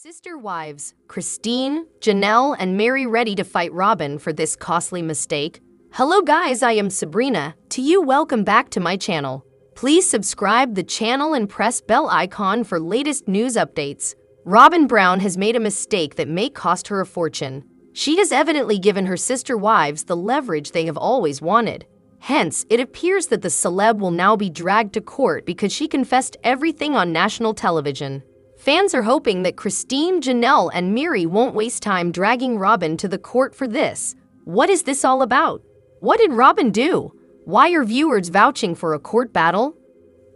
Sister wives, Christine, Janelle, and Mary ready to fight Robyn for this costly mistake? Hello guys, I am Sabrina. To you, welcome back to my channel. Please subscribe the channel and press bell icon for latest news updates. Robyn Brown has made a mistake that may cost her a fortune. She has evidently given her sister wives the leverage they have always wanted. Hence, it appears that the celeb will now be dragged to court because she confessed everything on national television. Fans are hoping that Christine, Janelle, and Mary won't waste time dragging Robyn to the court for this. What is this all about? What did Robyn do? Why are viewers vouching for a court battle?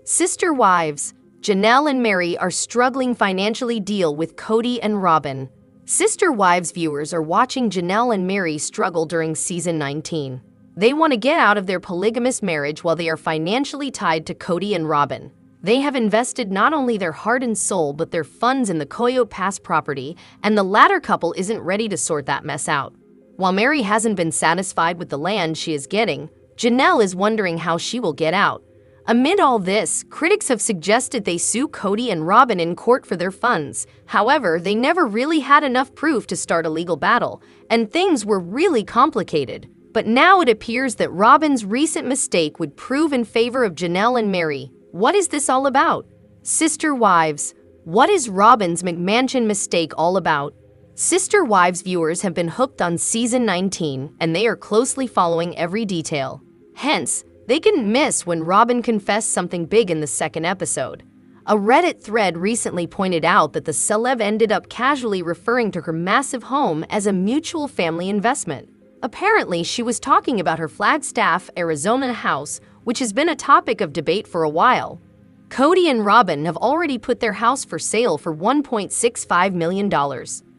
Sister wives, Janelle and Mary are struggling financially deal with Kody and Robyn. Sister wives viewers are watching Janelle and Mary struggle during season 19. They want to get out of their polygamous marriage while they are financially tied to Kody and Robyn. They have invested not only their heart and soul but their funds in the Coyote Pass property, and the latter couple isn't ready to sort that mess out. While Mary hasn't been satisfied with the land she is getting, Janelle is wondering how she will get out. Amid all this, critics have suggested they sue Kody and Robyn in court for their funds. However, they never really had enough proof to start a legal battle, and things were really complicated. But now it appears that Robyn's recent mistake would prove in favor of Janelle and Mary. What is this all about? Sister wives, what is Robyn's McMansion mistake all about? Sister Wives viewers have been hooked on season 19 and they are closely following every detail. Hence, they couldn't miss when Robyn confessed something big in the second episode. A Reddit thread recently pointed out that the celeb ended up casually referring to her massive home as a mutual family investment. Apparently, she was talking about her Flagstaff, Arizona house, which has been a topic of debate for a while. Kody and Robyn have already put their house for sale for $1.65 million.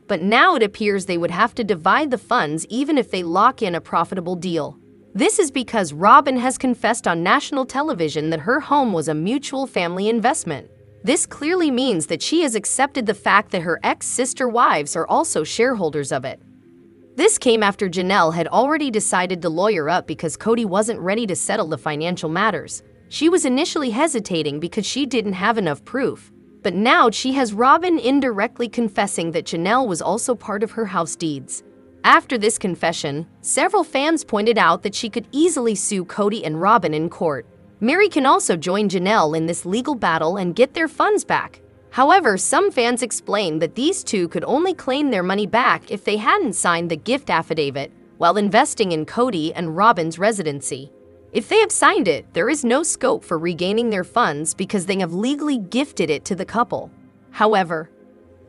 But now it appears they would have to divide the funds even if they lock in a profitable deal. This is because Robyn has confessed on national television that her home was a mutual family investment. This clearly means that she has accepted the fact that her ex-sister wives are also shareholders of it. This came after Janelle had already decided to lawyer up because Kody wasn't ready to settle the financial matters. She was initially hesitating because she didn't have enough proof. But now she has Robyn indirectly confessing that Janelle was also part of her house deeds. After this confession, several fans pointed out that she could easily sue Kody and Robyn in court. Mary can also join Janelle in this legal battle and get their funds back. However, some fans explained that these two could only claim their money back if they hadn't signed the gift affidavit while investing in Kody and Robyn's residency. If they have signed it, there is no scope for regaining their funds because they have legally gifted it to the couple. However,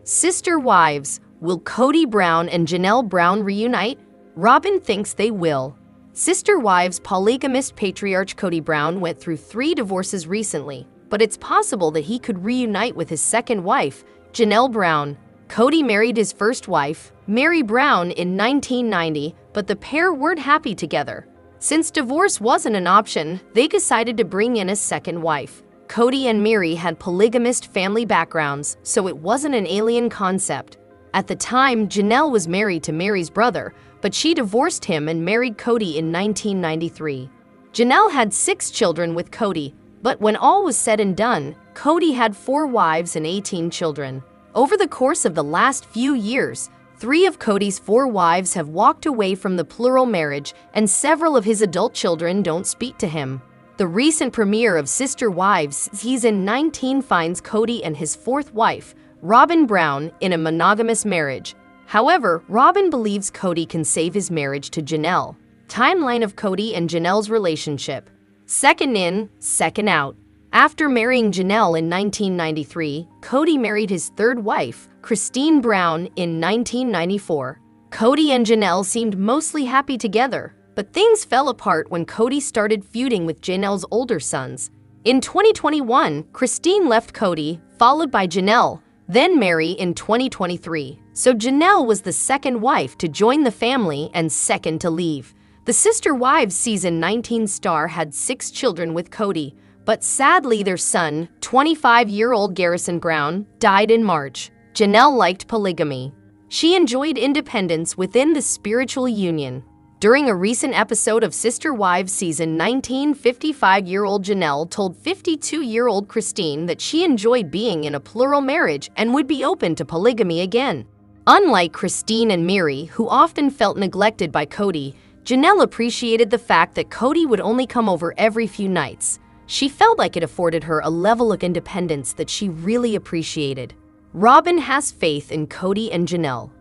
sister wives, will Kody Brown and Janelle Brown reunite? Robyn thinks they will. Sister wives polygamist patriarch Kody Brown went through 3 divorces recently, but it's possible that he could reunite with his second wife, Janelle Brown. Kody married his first wife, Mary Brown, in 1990, but the pair weren't happy together. Since divorce wasn't an option, they decided to bring in a second wife. Kody and Mary had polygamist family backgrounds, so it wasn't an alien concept. At the time, Janelle was married to Mary's brother, but she divorced him and married Kody in 1993. Janelle had 6 children with Kody, but when all was said and done, Kody had 4 wives and 18 children. Over the course of the last few years, 3 of Kody's 4 wives have walked away from the plural marriage, and several of his adult children don't speak to him. The recent premiere of Sister Wives season 19 finds Kody and his 4th wife, Robyn Brown, in a monogamous marriage. However, Robyn believes Kody can save his marriage to Janelle. Timeline of Kody and Janelle's relationship. Second in, second out. After marrying Janelle in 1993, Kody married his 3rd wife, Christine Brown, in 1994. Kody and Janelle seemed mostly happy together, but things fell apart when Kody started feuding with Janelle's older sons. In 2021, Christine left Kody, followed by Janelle, then Mary in 2023. So Janelle was the second wife to join the family and second to leave. The Sister Wives season 19 star had 6 children with Kody, but sadly their son, 25-year-old Garrison Brown, died in March. Janelle liked polygamy. She enjoyed independence within the spiritual union. During a recent episode of Sister Wives season 19, 55-year-old Janelle told 52-year-old Christine that she enjoyed being in a plural marriage and would be open to polygamy again. Unlike Christine and Mary, who often felt neglected by Kody, Janelle appreciated the fact that Kody would only come over every few nights. She felt like it afforded her a level of independence that she really appreciated. Robyn has faith in Kody and Janelle.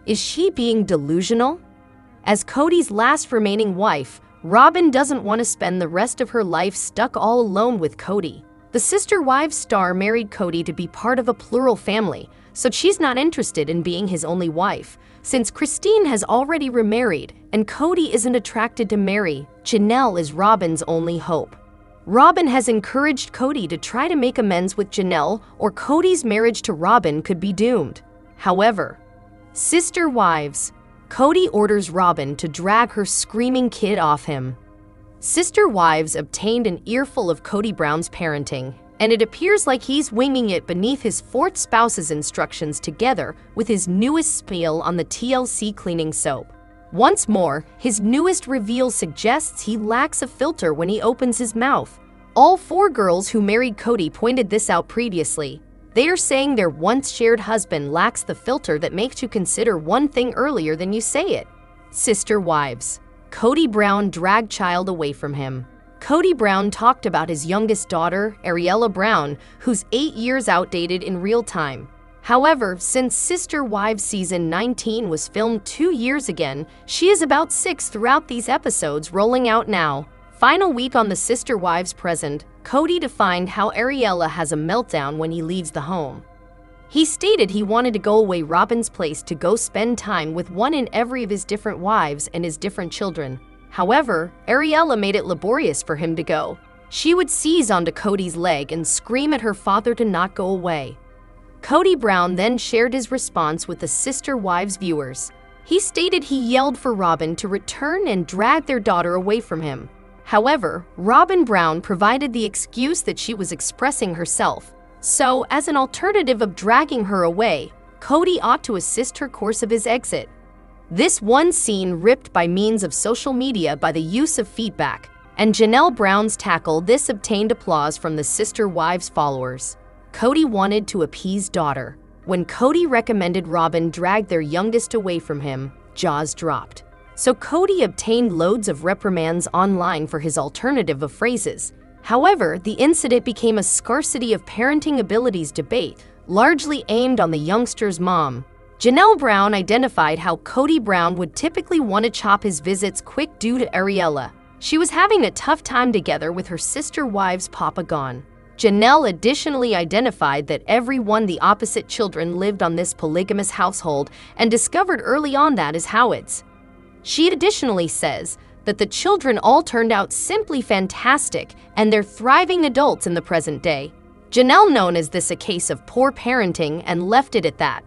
Is she being delusional? As Kody's last remaining wife, Robyn doesn't want to spend the rest of her life stuck all alone with Kody. The Sister Wives star married Kody to be part of a plural family, so she's not interested in being his only wife. Since Christine has already remarried and Kody isn't attracted to Mary, Janelle is Robyn's only hope. Robyn has encouraged Kody to try to make amends with Janelle, or Kody's marriage to Robyn could be doomed. However, Sister Wives, Kody orders Robyn to drag her screaming kid off him. Sister Wives obtained an earful of Kody Brown's parenting, and it appears like he's winging it beneath his fourth spouse's instructions together with his newest spiel on the TLC cleaning soap. Once more, his newest reveal suggests he lacks a filter when he opens his mouth. All four girls who married Kody pointed this out previously. They are saying their once shared husband lacks the filter that makes you consider one thing earlier than you say it. Sister Wives. Kody Brown dragged child away from him. Kody Brown talked about his youngest daughter, Ariella Brown, who's 8 years outdated in real time. However, since Sister Wives season 19 was filmed 2 years again, she is about 6 throughout these episodes rolling out now. Final week on the Sister Wives present, Kody defined how Ariella has a meltdown when he leaves the home. He stated he wanted to go away Robyn's place to go spend time with one in every of his different wives and his different children. However, Ariella made it laborious for him to go. She would seize onto Kody's leg and scream at her father to not go away. Kody Brown then shared his response with the Sister Wives viewers. He stated he yelled for Robyn to return and drag their daughter away from him. However, Robyn Brown provided the excuse that she was expressing herself. So, as an alternative of dragging her away, Kody ought to assist her course of his exit. This one scene ripped by means of social media by the use of feedback, and Janelle Brown's tackle this obtained applause from the Sister Wives followers. Kody wanted to appease daughter. When Kody recommended Robyn drag their youngest away from him, jaws dropped. So Kody obtained loads of reprimands online for his alternative of phrases. However, the incident became a scarcity of parenting abilities debate, largely aimed on the youngster's mom. Janelle Brown identified how Kody Brown would typically want to chop his visits quick due to Ariella. She was having a tough time together with her Sister Wives' papa gone. Janelle additionally identified that everyone the opposite children lived on this polygamous household and discovered early on that is how it's. She additionally says that the children all turned out simply fantastic and they're thriving adults in the present day. Janelle known as this a case of poor parenting and left it at that.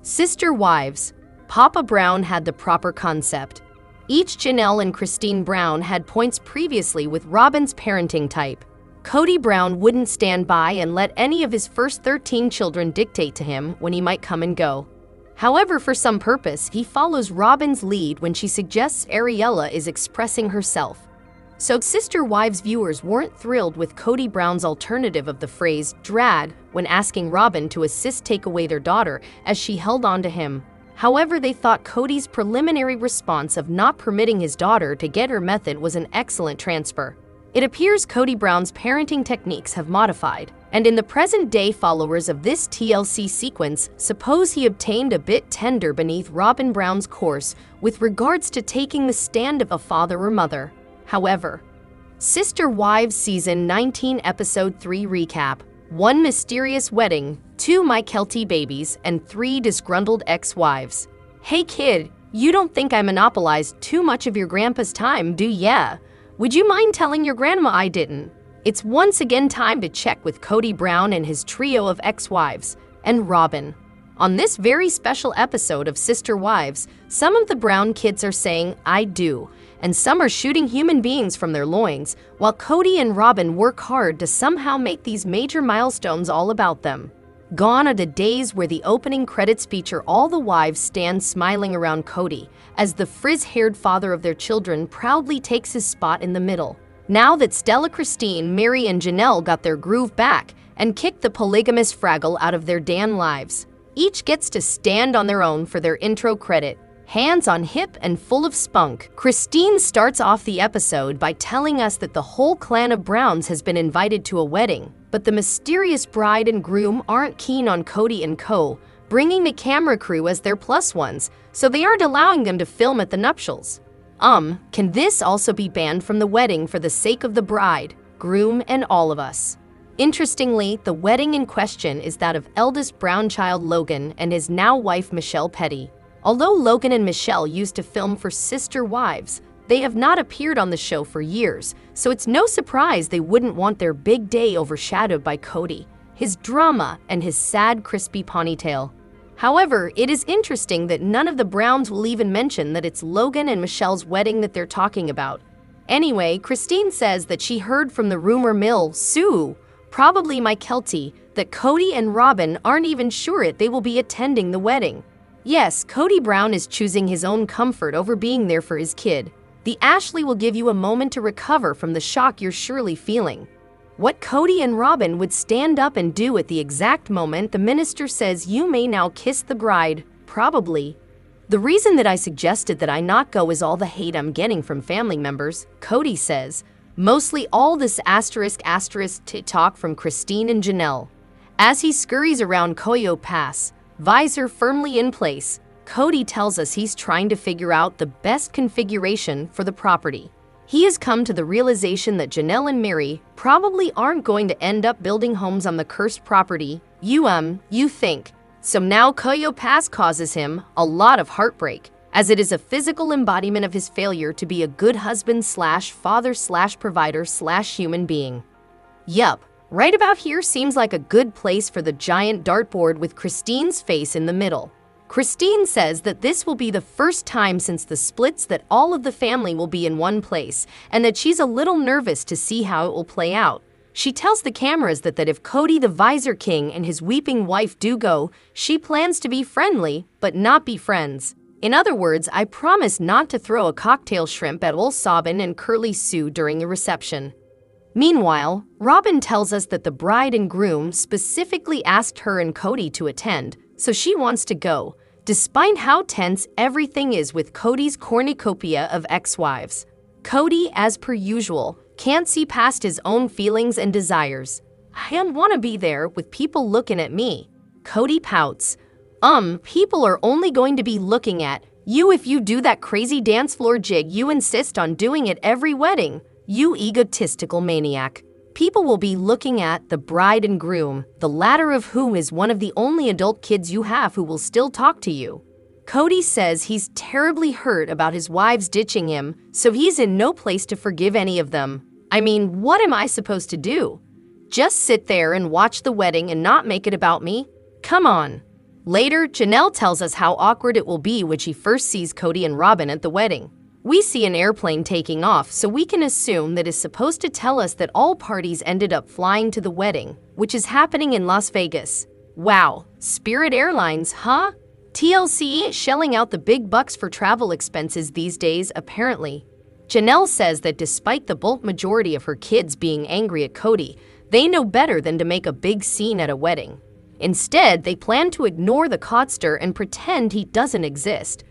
Sister Wives. Papa Brown had the proper concept. Each Janelle and Christine Brown had points previously with Robyn's parenting type. Kody Brown wouldn't stand by and let any of his first 13 children dictate to him when he might come and go. However, for some purpose, he follows Robyn's lead when she suggests Ariella is expressing herself. So Sister Wives viewers weren't thrilled with Kody Brown's alternative of the phrase drag when asking Robyn to assist take away their daughter as she held on to him. However, they thought Kody's preliminary response of not permitting his daughter to get her method was an excellent transfer. It appears Kody Brown's parenting techniques have modified, and in the present day followers of this TLC sequence suppose he obtained a bit tender beneath Robyn Brown's course with regards to taking the stand of a father or mother. However, Sister Wives Season 19 Episode 3 Recap: 1 mysterious wedding, 2 My Kelty babies, and 3 disgruntled ex-wives. Hey kid, you don't think I monopolized too much of your grandpa's time, do ya? Would you mind telling your grandma I didn't? It's once again time to check with Kody Brown and his trio of ex-wives, and Robyn. On this very special episode of Sister Wives, some of the Brown kids are saying, I do, and some are shooting human beings from their loins, while Kody and Robyn work hard to somehow make these major milestones all about them. Gone are the days where the opening credits feature all the wives stand smiling around Kody, as the frizz-haired father of their children proudly takes his spot in the middle. Now that Stella, Christine, Mary, and Janelle got their groove back and kicked the polygamous Fraggle out of their damn lives, each gets to stand on their own for their intro credit. Hands on hip and full of spunk, Christine starts off the episode by telling us that the whole clan of Browns has been invited to a wedding, but the mysterious bride and groom aren't keen on Kody and co. bringing the camera crew as their plus ones, so they aren't allowing them to film at the nuptials. Can this also be banned from the wedding for the sake of the bride, groom, and all of us? Interestingly, the wedding in question is that of eldest Brown child Logan and his now wife Michelle Petty. Although Logan and Michelle used to film for Sister Wives, they have not appeared on the show for years, so it's no surprise they wouldn't want their big day overshadowed by Kody, his drama, and his sad, crispy ponytail. However, it is interesting that none of the Browns will even mention that it's Logan and Michelle's wedding that they're talking about. Anyway, Christine says that she heard from the rumor mill, Sue, probably my Kelty, that Kody and Robyn aren't even sure they will be attending the wedding. Yes, Kody Brown is choosing his own comfort over being there for his kid. The Ashley will give you a moment to recover from the shock you're surely feeling. What Kody and Robyn would stand up and do at the exact moment the minister says you may now kiss the bride, probably. The reason that I suggested that I not go is all the hate I'm getting from family members, Kody says. Mostly all this asterisk talk from Christine and Janelle. As he scurries around Koyo Pass, visor firmly in place, Kody tells us he's trying to figure out the best configuration for the property. He has come to the realization that Janelle and Mary probably aren't going to end up building homes on the cursed property you think. So now Koyo Pass causes him a lot of heartbreak, as it is a physical embodiment of his failure to be a good husband slash father slash provider slash human being. Yup. Right about here seems like a good place for the giant dartboard with Christine's face in the middle. Christine says that this will be the first time since the splits that all of the family will be in one place, and that she's a little nervous to see how it will play out. She tells the cameras that if Kody the Visor King and his weeping wife do go, she plans to be friendly, but not be friends. In other words, I promise not to throw a cocktail shrimp at old Robyn and Curly Sue during the reception. Meanwhile, Robyn tells us that the bride and groom specifically asked her and Kody to attend, so she wants to go, despite how tense everything is with Kody's cornucopia of ex-wives. Kody, as per usual, can't see past his own feelings and desires. I don't want to be there with people looking at me. Kody pouts. People are only going to be looking at you if you do that crazy dance floor jig you insist on doing at every wedding. You egotistical maniac. People will be looking at the bride and groom, the latter of whom is one of the only adult kids you have who will still talk to you. Kody says he's terribly hurt about his wives ditching him, so he's in no place to forgive any of them. I mean, what am I supposed to do? Just sit there and watch the wedding and not make it about me? Come on. Later, Janelle tells us how awkward it will be when she first sees Kody and Robyn at the wedding. We see an airplane taking off, so we can assume that is supposed to tell us that all parties ended up flying to the wedding, which is happening in Las Vegas. Wow, Spirit Airlines, huh? TLC shelling out the big bucks for travel expenses these days, apparently. Janelle says that despite the bulk majority of her kids being angry at Kody, they know better than to make a big scene at a wedding. Instead, they plan to ignore the codster and pretend he doesn't exist.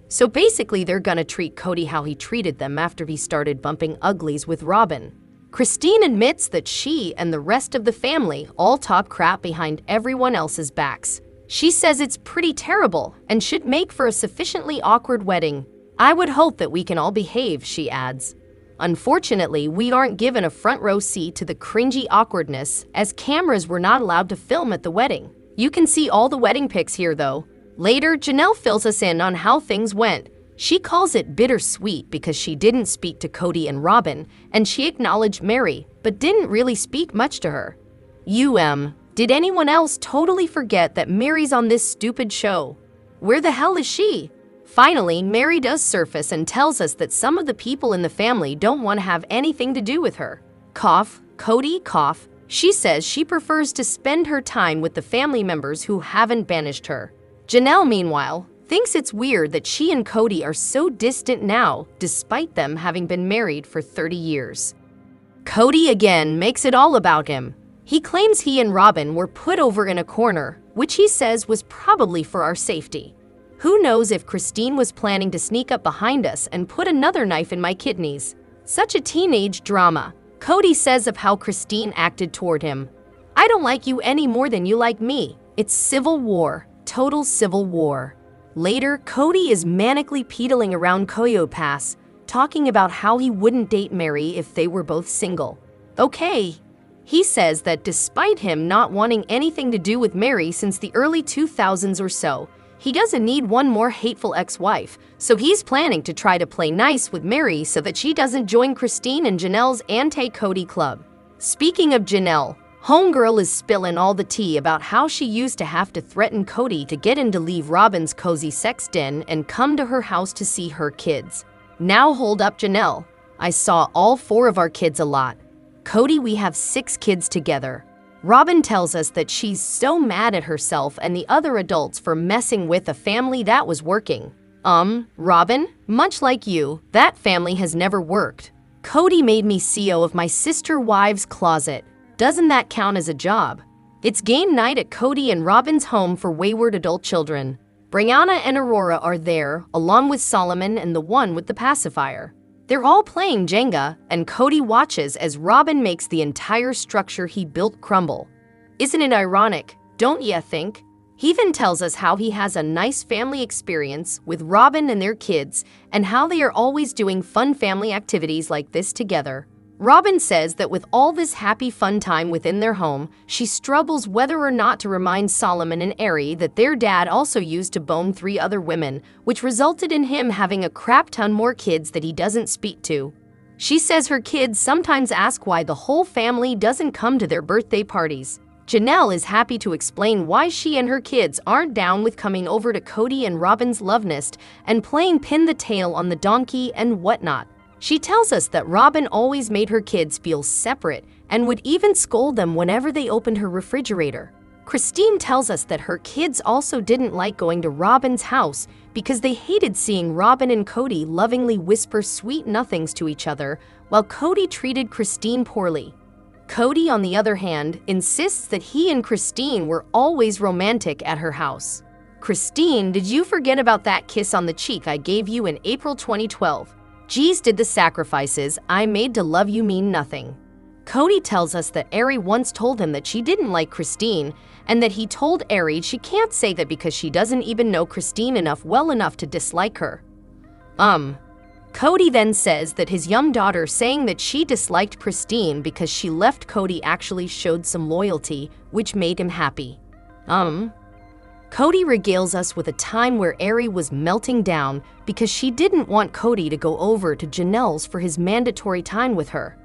So basically, they're gonna treat Kody how he treated them after he started bumping uglies with Robyn. Christine admits that she and the rest of the family all talk crap behind everyone else's backs. She says it's pretty terrible and should make for a sufficiently awkward wedding. I would hope that we can all behave, she adds. Unfortunately, we aren't given a front row seat to the cringy awkwardness, as cameras were not allowed to film at the wedding. You can see all the wedding pics here, though. Later, Janelle fills us in on how things went. She calls it bittersweet because she didn't speak to Kody and Robyn, and she acknowledged Mary, but didn't really speak much to her. Did anyone else totally forget that Mary's on this stupid show? Where the hell is she? Finally, Mary does surface and tells us that some of the people in the family don't want to have anything to do with her. Cough, Kody, cough. She says she prefers to spend her time with the family members who haven't banished her. Janelle, meanwhile, thinks it's weird that she and Kody are so distant now, despite them having been married for 30 years. Kody again makes it all about him. He claims he and Robyn were put over in a corner, which he says was probably for our safety. Who knows if Christine was planning to sneak up behind us and put another knife in my kidneys. Such a teenage drama. Kody says of how Christine acted toward him. I don't like you any more than you like me. It's civil war. Total civil war. Later, Kody is manically pedaling around Koyo Pass, talking about how he wouldn't date Mary if they were both single. Okay. He says that despite him not wanting anything to do with Mary since the early 2000s or so, he doesn't need one more hateful ex-wife, so he's planning to try to play nice with Mary so that she doesn't join Christine and Janelle's anti-Kody club. Speaking of Janelle, homegirl is spilling all the tea about how she used to have to threaten Kody to get him to leave Robyn's cozy sex den and come to her house to see her kids. Now hold up, Janelle. I saw all 4 of our kids a lot. Kody, we have 6 kids together. Robyn tells us that she's so mad at herself and the other adults for messing with a family that was working. Robyn, much like you, that family has never worked. Kody made me CEO of my sister wives' closet. Doesn't that count as a job? It's game night at Kody and Robyn's home for wayward adult children. Brianna and Aurora are there, along with Solomon and the one with the pacifier. They're all playing Jenga, and Kody watches as Robyn makes the entire structure he built crumble. Isn't it ironic, don't ya think? He even tells us how he has a nice family experience with Robyn and their kids, and how they are always doing fun family activities like this together. Robyn says that with all this happy fun time within their home, she struggles whether or not to remind Solomon and Ari that their dad also used to bone 3 other women, which resulted in him having a crap ton more kids that he doesn't speak to. She says her kids sometimes ask why the whole family doesn't come to their birthday parties. Janelle is happy to explain why she and her kids aren't down with coming over to Kody and Robyn's love nest and playing pin the tail on the donkey and whatnot. She tells us that Robyn always made her kids feel separate and would even scold them whenever they opened her refrigerator. Christine tells us that her kids also didn't like going to Robyn's house because they hated seeing Robyn and Kody lovingly whisper sweet nothings to each other while Kody treated Christine poorly. Kody, on the other hand, insists that he and Christine were always romantic at her house. Christine, did you forget about that kiss on the cheek I gave you in April 2012? Geez, did the sacrifices I made to love you mean nothing? Kody tells us that Ari once told him that she didn't like Christine, and that he told Ari she can't say that because she doesn't even know Christine well enough to dislike her. Kody then says that his young daughter saying that she disliked Christine because she left Kody actually showed some loyalty, which made him happy. Kody regales us with a time where Ari was melting down because she didn't want Kody to go over to Janelle's for his mandatory time with her.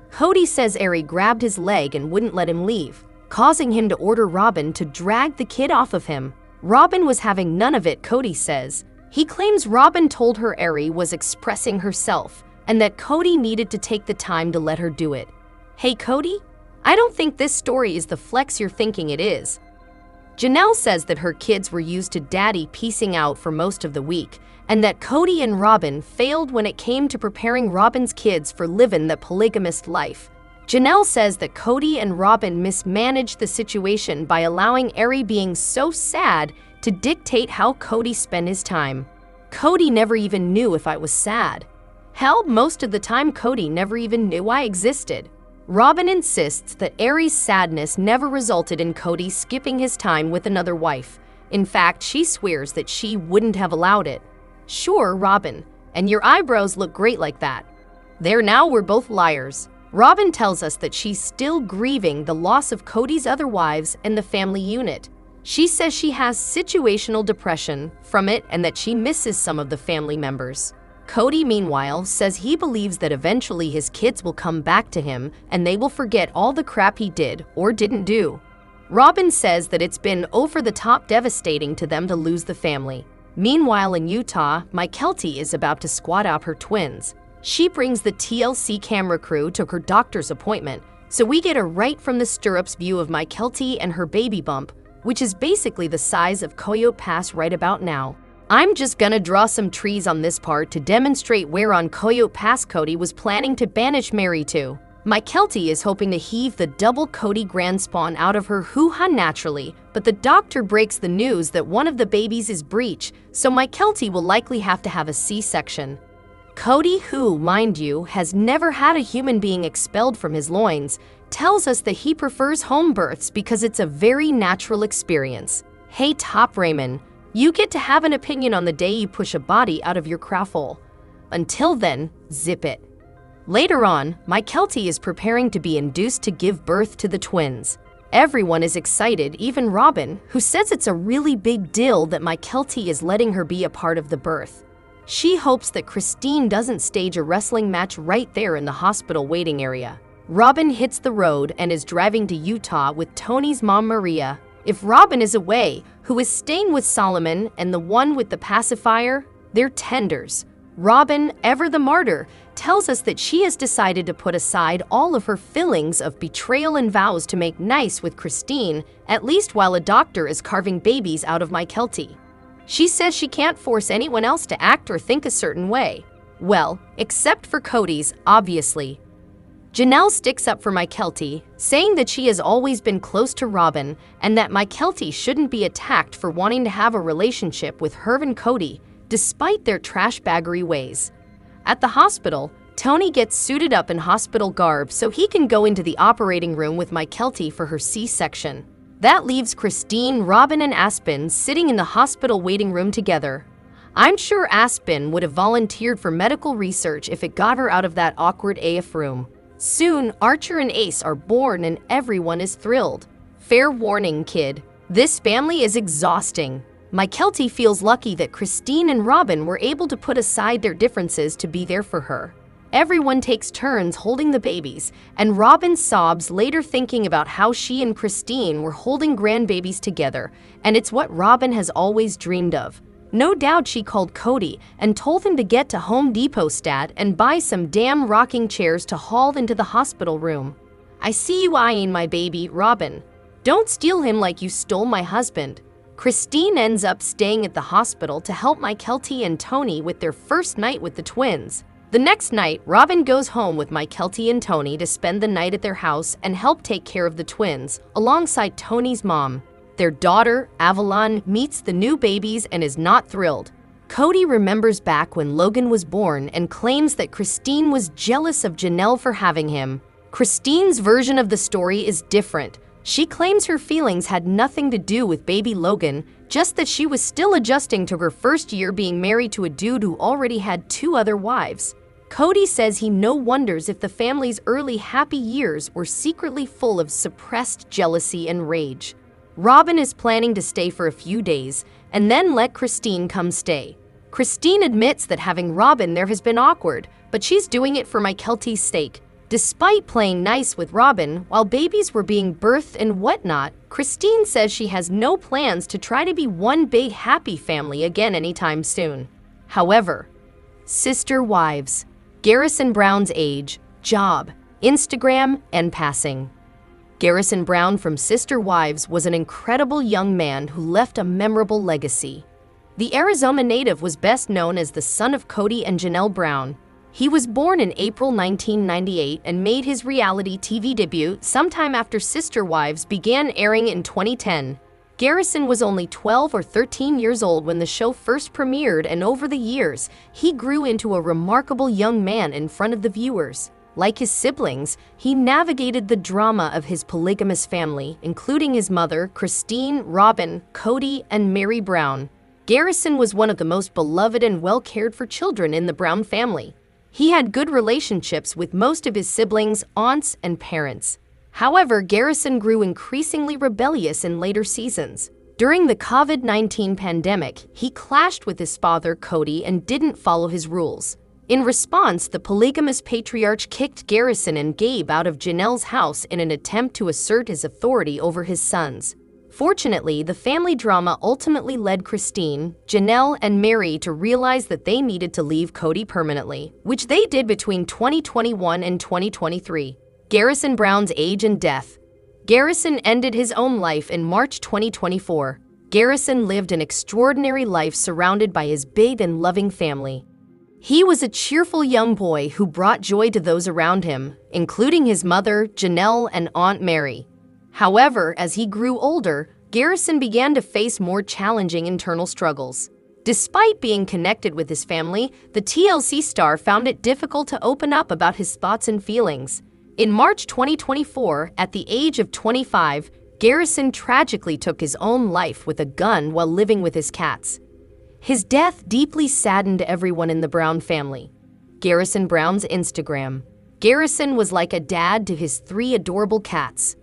Kody says Ari grabbed his leg and wouldn't let him leave, causing him to order Robyn to drag the kid off of him. Robyn was having none of it, Kody says. He claims Robyn told her Ari was expressing herself and that Kody needed to take the time to let her do it. Hey Kody, I don't think this story is the flex you're thinking it is. Janelle says that her kids were used to daddy piecing out for most of the week, and that Kody and Robyn failed when it came to preparing Robyn's kids for living the polygamist life. Janelle says that Kody and Robyn mismanaged the situation by allowing Ari being so sad to dictate how Kody spent his time. Kody never even knew if I was sad. Hell, most of the time Kody never even knew I existed. Robyn insists that Ari's sadness never resulted in Kody skipping his time with another wife. In fact, she swears that she wouldn't have allowed it. Sure, Robyn, and your eyebrows look great like that. There, now we're both liars. Robyn tells us that she's still grieving the loss of Kody's other wives and the family unit. She says she has situational depression from it and that she misses some of the family members. Kody, meanwhile, says he believes that eventually his kids will come back to him and they will forget all the crap he did or didn't do. Robyn says that it's been over-the-top devastating to them to lose the family. Meanwhile, in Utah, my Keltie is about to squat out her twins. She brings the TLC camera crew to her doctor's appointment, So we get a right from the stirrups view of Mykelti and her baby bump, which is basically the size of Coyote Pass right about now. I'm just gonna draw some trees on this part to demonstrate where on Coyote Pass Kody was planning to banish Mary to. Mykelti is hoping to heave the double Kody grand spawn out of her hoo-ha naturally, but the doctor breaks the news that one of the babies is breech, so Mykelti will likely have to have a C-section. Kody, who, mind you, has never had a human being expelled from his loins, tells us that he prefers home births because it's a very natural experience. Hey Top Raymond, you get to have an opinion on the day you push a body out of your crafthole. Until then, zip it. Later on, Mykelti is preparing to be induced to give birth to the twins. Everyone is excited, even Robyn, who says it's a really big deal that Mykelti is letting her be a part of the birth. She hopes that Christine doesn't stage a wrestling match right there in the hospital waiting area. Robyn hits the road and is driving to Utah with Tony's mom Maria. If Robyn is away, who is staying with Solomon and the one with the pacifier, they're tenders. Robyn, ever the martyr, tells us that she has decided to put aside all of her feelings of betrayal and vows to make nice with Christine, at least while a doctor is carving babies out of Mykelti. She says she can't force anyone else to act or think a certain way. Well, except for Kody's, obviously. Janelle sticks up for Mykelti, saying that she has always been close to Robyn and that Mykelti shouldn't be attacked for wanting to have a relationship with her and Kody, despite their trashbaggery ways. At the hospital, Tony gets suited up in hospital garb so he can go into the operating room with Mykelti for her C-section. That leaves Christine, Robyn, and Aspen sitting in the hospital waiting room together. I'm sure Aspen would have volunteered for medical research if it got her out of that awkward AF room. Soon, Archer and Ace are born and everyone is thrilled. Fair warning, kid. This family is exhausting. Mykelti feels lucky that Christine and Robyn were able to put aside their differences to be there for her. Everyone takes turns holding the babies, and Robyn sobs later thinking about how she and Christine were holding grandbabies together, and it's what Robyn has always dreamed of. No doubt she called Kody and told him to get to Home Depot stat and buy some damn rocking chairs to haul into the hospital room. I see you eyeing my baby, Robyn. Don't steal him like you stole my husband. Christine ends up staying at the hospital to help Mykelti and Tony with their first night with the twins. The next night, Robyn goes home with Mykelti and Tony to spend the night at their house and help take care of the twins, alongside Tony's mom. Their daughter, Avalon, meets the new babies and is not thrilled. Kody remembers back when Logan was born and claims that Christine was jealous of Janelle for having him. Christine's version of the story is different. She claims her feelings had nothing to do with baby Logan, just that she was still adjusting to her first year being married to a dude who already had 2 other wives. Kody says he no wonders if the family's early happy years were secretly full of suppressed jealousy and rage. Robyn is planning to stay for a few days and then let Christine come stay. Christine admits that having Robyn there has been awkward, but she's doing it for Mykelti's sake. Despite playing nice with Robyn while babies were being birthed and whatnot, Christine says she has no plans to try to be one big happy family again anytime soon. However, sister wives, Garrison Brown's age, job, Instagram, and passing. Garrison Brown from Sister Wives was an incredible young man who left a memorable legacy. The Arizona native was best known as the son of Kody and Janelle Brown. He was born in April 1998 and made his reality TV debut sometime after Sister Wives began airing in 2010. Garrison was only 12 or 13 years old when the show first premiered, and over the years, he grew into a remarkable young man in front of the viewers. Like his siblings, he navigated the drama of his polygamous family, including his mother, Christine, Robyn, Kody, and Mary Brown. Garrison was one of the most beloved and well-cared-for children in the Brown family. He had good relationships with most of his siblings, aunts, and parents. However, Garrison grew increasingly rebellious in later seasons. During the COVID-19 pandemic, he clashed with his father, Kody, and didn't follow his rules. In response, the polygamous patriarch kicked Garrison and Gabe out of Janelle's house in an attempt to assert his authority over his sons. Fortunately, the family drama ultimately led Christine, Janelle, and Mary to realize that they needed to leave Kody permanently, which they did between 2021 and 2023. Garrison Brown's age and death. Garrison ended his own life in March 2024. Garrison lived an extraordinary life surrounded by his big and loving family. He was a cheerful young boy who brought joy to those around him, including his mother, Janelle, and Aunt Mary. However, as he grew older, Garrison began to face more challenging internal struggles. Despite being connected with his family, the TLC star found it difficult to open up about his thoughts and feelings. In March 2024, at the age of 25, Garrison tragically took his own life with a gun while living with his cats. His death deeply saddened everyone in the Brown family. Garrison Brown's Instagram. Garrison was like a dad to his 3 adorable cats.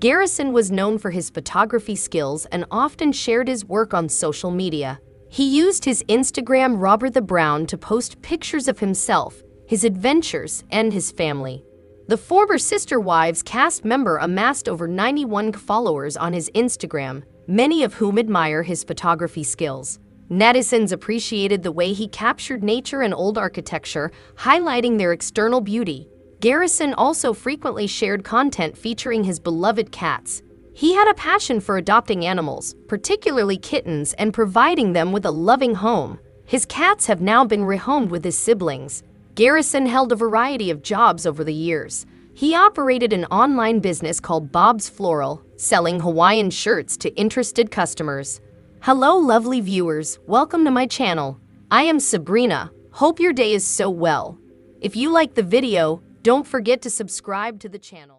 Garrison was known for his photography skills and often shared his work on social media. He used his Instagram Robyn the Brown to post pictures of himself, his adventures, and his family. The former Sister Wives cast member amassed over 91 followers on his Instagram, many of whom admire his photography skills. Netizens appreciated the way he captured nature and old architecture, highlighting their external beauty. Garrison also frequently shared content featuring his beloved cats. He had a passion for adopting animals, particularly kittens, and providing them with a loving home. His cats have now been rehomed with his siblings. Garrison held a variety of jobs over the years. He operated an online business called Bob's Floral, selling Hawaiian shirts to interested customers. Hello, lovely viewers. Welcome to my channel. I am Sabrina. Hope your day is so well. If you like the video, don't forget to subscribe to the channel.